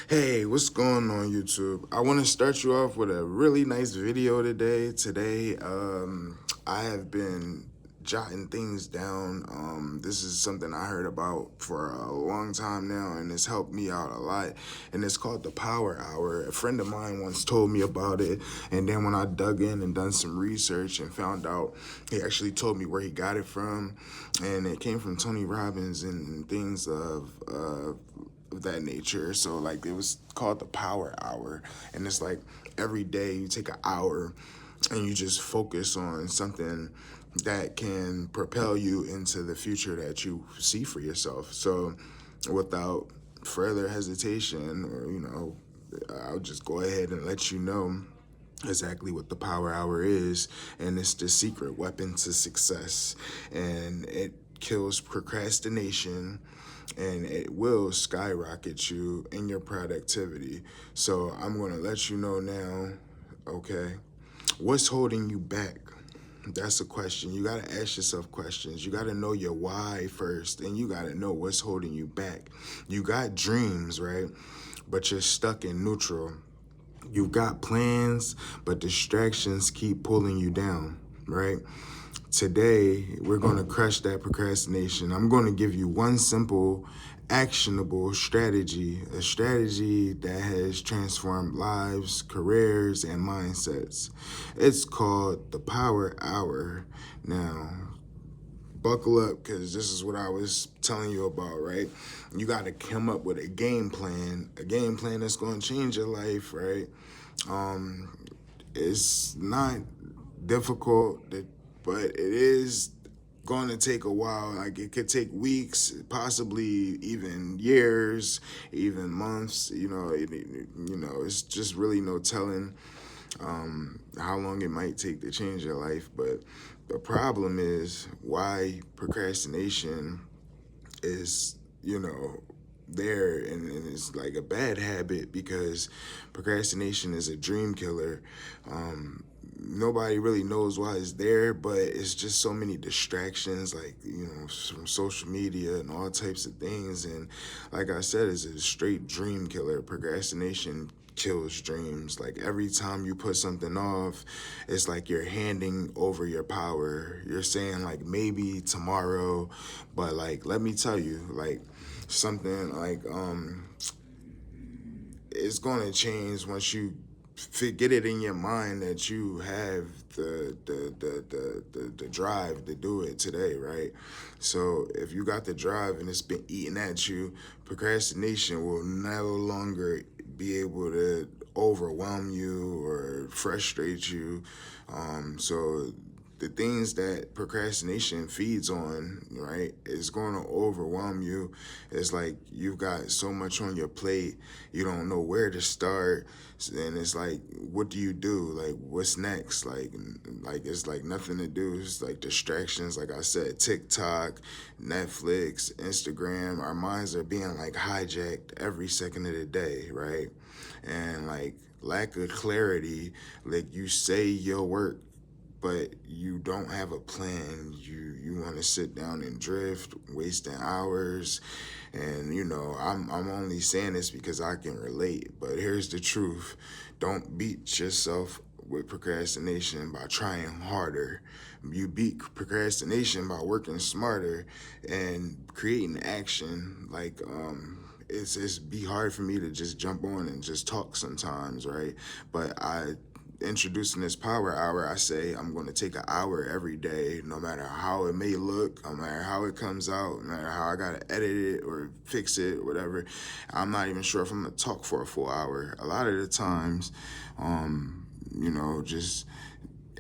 Hey, what's going on YouTube? I want to start you off with a really nice video today. I have been jotting things down. This is something I heard about for a long time now, and it's helped me out a lot. And it's called the Power Hour. A friend of mine once told me about it, and then when I dug in and done some research and found out, he actually told me where he got it from, and it came from Tony Robbins and things of that nature. So like it was called the Power Hour, and it's like every day you take an hour and you just focus on something that can propel you into the future that you see for yourself. So without further hesitation, or I'll just go ahead and let you know exactly what the Power Hour is. And it's the secret weapon to success, and it kills procrastination, and it will skyrocket you in your productivity. So I'm going to let you know now. Okay, what's holding you back? That's a question. You got to ask yourself questions. You got to know your why first, and you got to know what's holding you back. You got dreams, right? But you're stuck in neutral. You've got plans, but distractions keep pulling you down, right? Today, we're going to crush that procrastination. I'm going to give you one simple, actionable strategy, a strategy that has transformed lives, careers, and mindsets. It's called the Power Hour. Now, buckle up, because this is what I was telling you about, right? You got to come up with a game plan that's going to change your life, right? It's not difficult, but it is going to take a while. Like it could take weeks, possibly even years, even months. It's just really no telling how long it might take to change your life. But the problem is why procrastination is, there, and it's like a bad habit, because procrastination is a dream killer. Nobody really knows why it's there, but it's just so many distractions, like, from social media and all types of things. And like I said, it's a straight dream killer. Procrastination kills dreams. Like every time you put something off, it's like you're handing over your power. You're saying like maybe tomorrow, but like let me tell you, like something like it's gonna change once you get it in your mind that you have the drive to do it today, right? So if you got the drive and it's been eating at you, procrastination will no longer be able to overwhelm you or frustrate you. So the things that procrastination feeds on, right, is going to overwhelm you. It's like you've got so much on your plate, you don't know where to start. And it's like, what do you do? Like, what's next? Like it's like nothing to do. It's like distractions. Like I said, TikTok, Netflix, Instagram. Our minds are being like hijacked every second of the day, right? And like lack of clarity, like you say your work, but you don't have a plan. You want to sit down and drift, wasting hours. And I'm only saying this because I can relate. But here's the truth: don't beat yourself with procrastination by trying harder. You beat procrastination by working smarter and creating action. Like it's be hard for me to just jump on and just talk sometimes, right? But introducing this Power Hour, I say I'm going to take an hour every day, no matter how it may look, no matter how it comes out, no matter how I got to edit it or fix it or whatever. I'm not even sure if I'm going to talk for a full hour. A lot of the times, just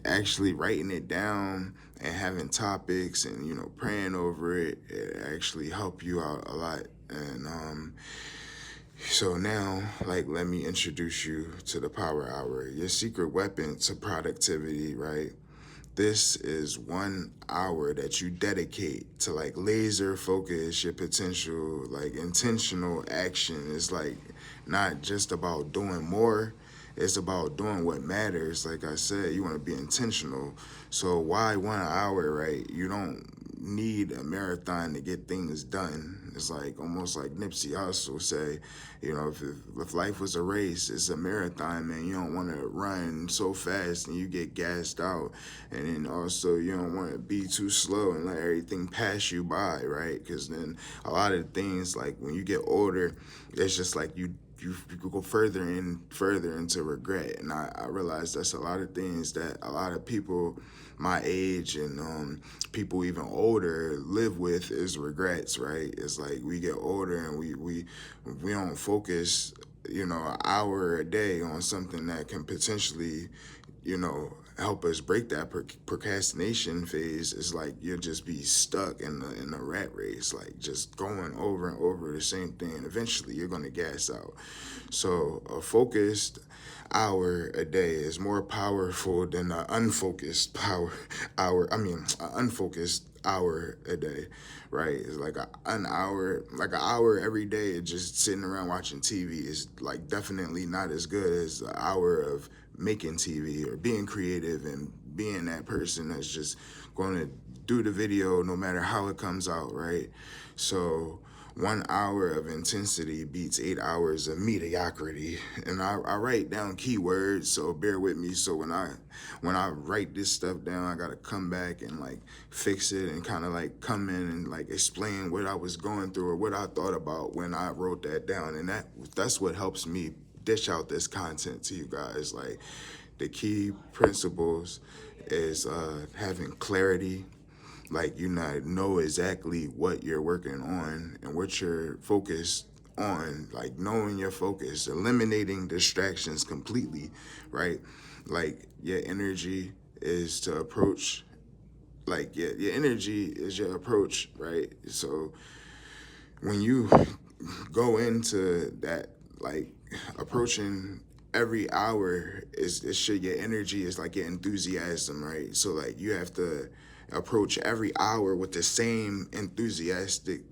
actually writing it down and having topics and, praying over it, it actually help you out a lot. And, so now, like, let me introduce you to the Power Hour, your secret weapon to productivity, right? This is 1 hour that you dedicate to like laser focus your potential, like intentional action. It's like not just about doing more, it's about doing what matters. Like I said, you want to be intentional. So why 1 hour, right? You don't need a marathon to get things done. It's like almost like Nipsey Hussle say, if life was a race, it's a marathon, man. You don't want to run so fast and you get gassed out. And then also you don't want to be too slow and let everything pass you by, right? Because then a lot of things, like when you get older, it's just like you go further into regret. And I realized that's a lot of things that a lot of people my age and people even older live with is regrets, right? It's like we get older and we don't focus, an hour a day on something that can potentially, help us break that procrastination phase. It's like you'll just be stuck in the rat race, like just going over and over the same thing. And eventually you're gonna gas out. So a focused hour a day is more powerful than an unfocused unfocused hour a day, right? It's like an hour every day just sitting around watching TV is like definitely not as good as an hour of making TV or being creative and being that person that's just going to do the video no matter how it comes out, right? So 1 hour of intensity beats 8 hours of mediocrity. And I write down keywords, so bear with me. So when I write this stuff down, I gotta come back and like fix it and kind of like come in and like explain what I was going through or what I thought about when I wrote that down. And that's what helps me dish out this content to you guys. Like the key principles is having clarity, like you not know exactly what you're working on and what you're focused on, like knowing your focus, eliminating distractions completely, right? Like your energy is to approach, like your energy is your approach, right? So when you go into that, like approaching every hour your energy is like your enthusiasm, right? So like you have to approach every hour with the same enthusiastic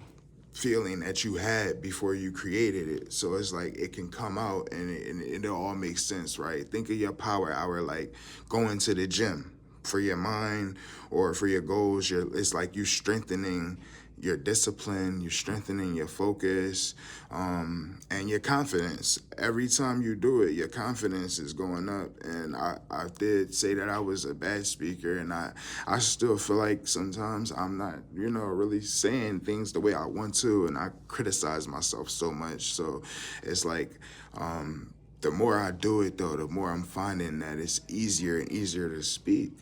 feeling that you had before you created it. So it's like it can come out and it all makes sense, right? Think of your power hour like going to the gym for your mind or for your goals. It's like you strengthening your discipline, you're strengthening your focus, and your confidence. Every time you do it, your confidence is going up. And I did say that I was a bad speaker, and I still feel like sometimes I'm not, really saying things the way I want to, and I criticize myself so much. So it's like, the more I do it, though, the more I'm finding that it's easier and easier to speak,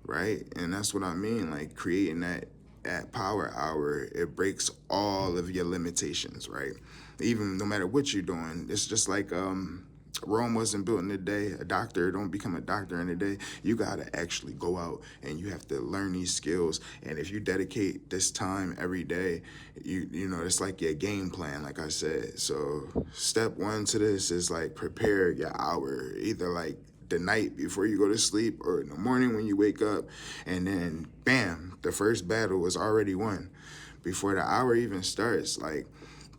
right? And that's what I mean, like creating that power hour, it breaks all of your limitations, right? Even no matter what you're doing, it's just like Rome wasn't built in a day. A doctor don't become a doctor in a day. You gotta actually go out and you have to learn these skills. And if you dedicate this time every day, it's like your game plan, like I said. So step one to this is like prepare your hour, either like the night before you go to sleep or in the morning when you wake up, and then bam, the first battle is already won before the hour even starts. Like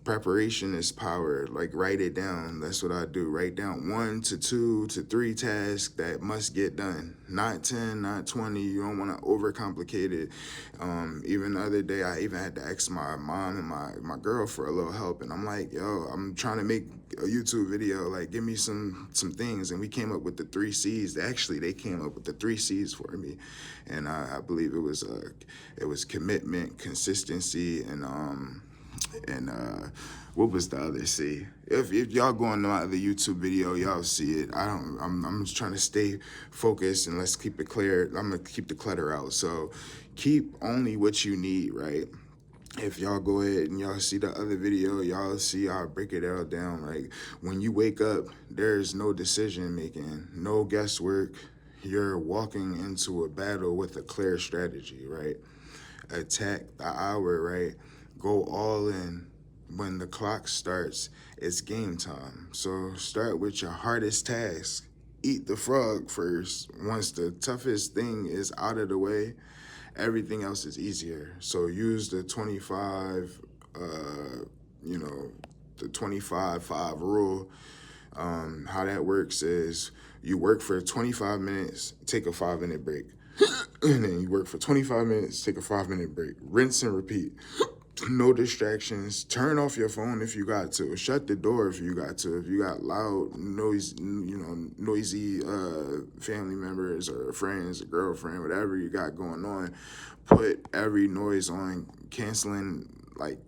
preparation is power. Like write it down. That's what I do. Write down 1 to 2 to 3 tasks that must get done. Not 10, not 20. You don't want to overcomplicate it. Even the other day, I even had to ask my mom and my girl for a little help. And I'm like, yo, I'm trying to make a YouTube video. Like, give me some things. And we came up with the 3 C's. Actually, they came up with the 3 C's for me. And I believe it was commitment, consistency, and what was the other C? If y'all go on my other YouTube video, y'all see it. I'm just trying to stay focused and let's keep it clear. I'm gonna keep the clutter out. So keep only what you need, right? If y'all go ahead and y'all see the other video, y'all see I'll break it all down. Like when you wake up, there's no decision making, no guesswork. You're walking into a battle with a clear strategy, right? Attack the hour, right? Go all in. When the clock starts, it's game time. So start with your hardest task. Eat the frog first. Once the toughest thing is out of the way, everything else is easier. So use the 25, the 25-5 rule. How that works is you work for 25 minutes, take a 5-minute break. and then you work for 25 minutes, take a 5-minute break, rinse and repeat. No distractions. Turn off your phone if you got to. Shut the door if you got to. If you got loud, noisy family members or friends, a girlfriend, whatever you got going on, put every noise on, canceling, like,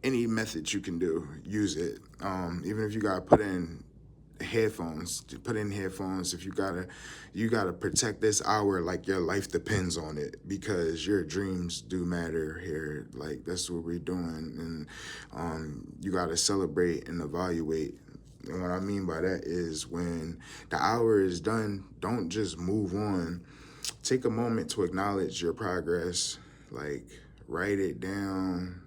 any method you can do, use it. Even if you got to put in headphones, to put in headphones. If you gotta protect this hour like your life depends on it, because your dreams do matter here. Like, that's what we're doing. And you gotta celebrate and evaluate. And what I mean by that is, when the hour is done, don't just move on. Take a moment to acknowledge your progress. Like, write it down,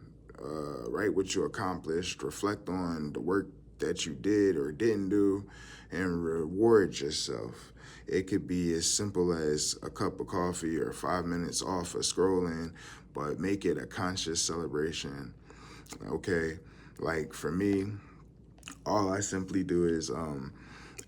write what you accomplished, reflect on the work that you did or didn't do, and reward yourself. It could be as simple as a cup of coffee or 5 minutes off of scrolling, but make it a conscious celebration. Okay, like for me, all I simply do is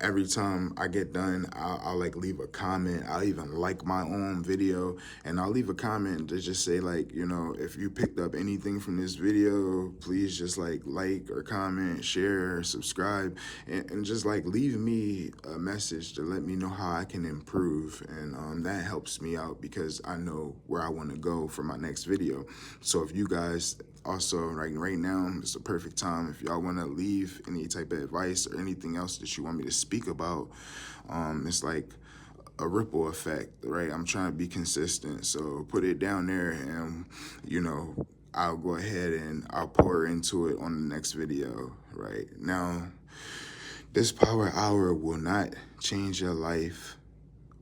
every time I get done, I'll like leave a comment. I'll even like my own video, and I'll leave a comment to just say, like, if you picked up anything from this video, please just like or comment, share, subscribe, and just like leave me a message to let me know how I can improve. And that helps me out, because I know where I want to go for my next video. So if you guys also, right now, it's the perfect time. If y'all want to leave any type of advice or anything else that you want me to speak about, it's like a ripple effect, right? I'm trying to be consistent. So put it down there, and, I'll go ahead and I'll pour into it on the next video, right? Now, this power hour will not change your life,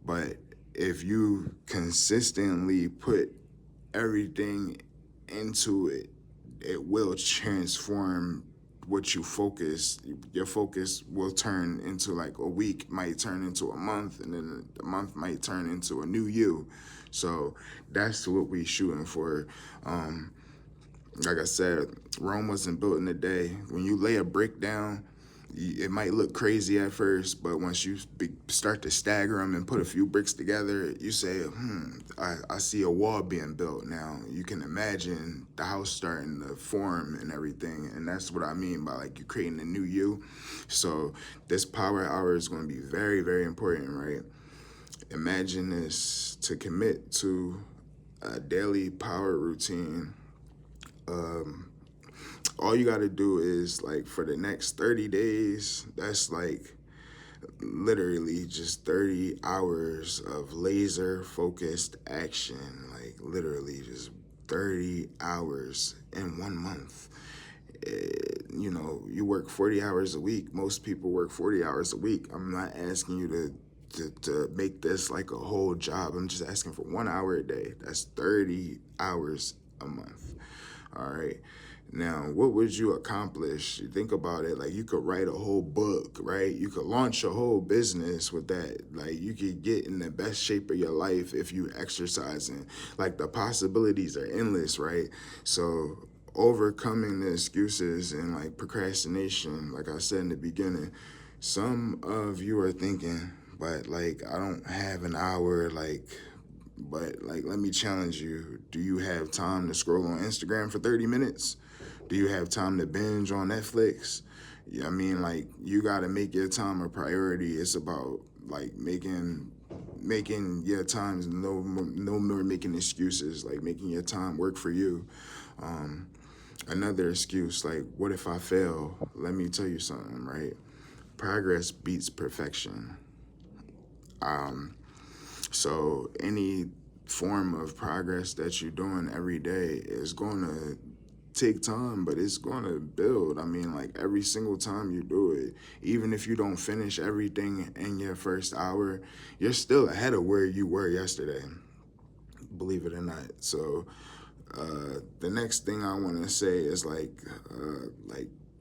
but if you consistently put everything into it, it will transform what you focus. Your focus will turn into, like, a week might turn into a month, and then a month might turn into a new you. So that's what we shooting for. Like I said, Rome wasn't built in a day. When you lay a brick down, it might look crazy at first, but once you start to stagger them and put a few bricks together, you say, I see a wall being built now. You can imagine the house starting to form and everything. And that's what I mean by, like, you creating a new you. So this power hour is going to be very, very important, right? Imagine this: to commit to a daily power routine. All you got to do is, like, for the next 30 days, that's like literally just 30 hours of laser focused action. Like, literally just 30 hours in 1 month. You work 40 hours a week. Most people work 40 hours a week. I'm not asking you to make this like a whole job. I'm just asking for 1 hour a day. That's 30 hours a month. All right. Now, what would you accomplish? You think about it, like, you could write a whole book, right? You could launch a whole business with that. Like, you could get in the best shape of your life if you exercising. Like, the possibilities are endless, right? So overcoming the excuses and, like, procrastination, like I said in the beginning, some of you are thinking, but, like, I don't have an hour, but, like, let me challenge you. Do you have time to scroll on Instagram for 30 minutes? Do you have time to binge on Netflix? Yeah, I mean, like, you got to make your time a priority. It's about, like, making your time, no more making excuses, like, making your time work for you. Another excuse, like, what if I fail? Let me tell you something, right? Progress beats perfection. So any form of progress that you're doing every day is going to take time, but it's going to build. I mean, like, every single time you do it, even if you don't finish everything in your first hour, you're still ahead of where you were yesterday, believe it or not. So the next thing I want to say is, like,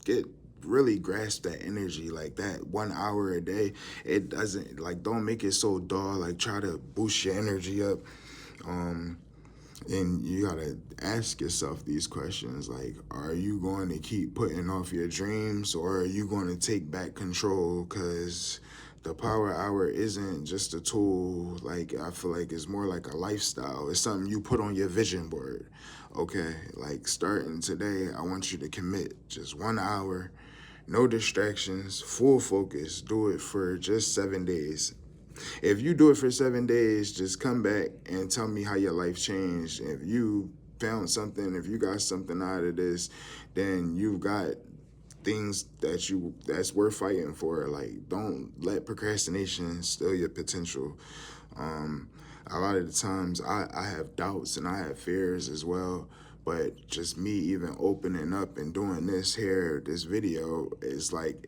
get really grasp that energy, like that 1 hour a day. It doesn't, like, don't make it so dull. Like, try to boost your energy up. And you gotta ask yourself these questions, like, are you going to keep putting off your dreams, or are you going to take back control? Because The power hour isn't just a tool. Like, I feel like it's more like a lifestyle. It's something you put on your vision board. Okay, like starting today, I want you to commit just 1 hour, no distractions, full focus. Do it for just 7 days. If you do it for 7 days, just come back and tell me how your life changed. If you found something, if you got something out of this, then you've got things that's worth fighting for. Like, don't let procrastination steal your potential. Um, a lot of the times I have doubts and I have fears as well. But just me even opening up and doing this video it's like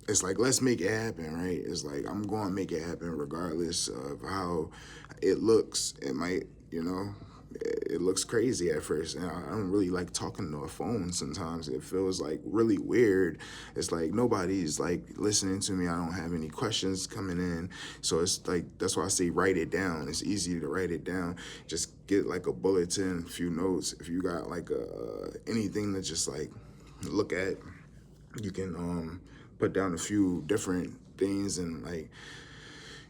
let's make it happen, right? It's like I'm going to make it happen regardless of how it looks. It might, it looks crazy at first, and I don't really like talking to a phone. Sometimes it feels like really weird. It's like nobody's like listening to me. I don't have any questions coming in, so it's like that's why I say write it down. It's easy to write it down. Just get like a bulletin, a few notes. If you got like anything to just like look at, you can put down a few different things and like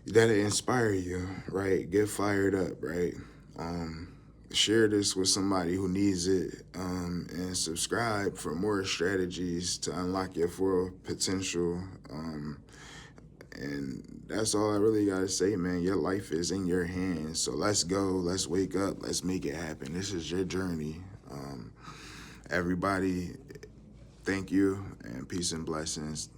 that'll inspire you, right? Get fired up, right? Share this with somebody who needs it, and subscribe for more strategies to unlock your full potential. And that's all I really gotta say, man. Your life is in your hands, so let's go. Let's wake up. Let's make it happen. This is your journey. Everybody, thank you, and peace and blessings.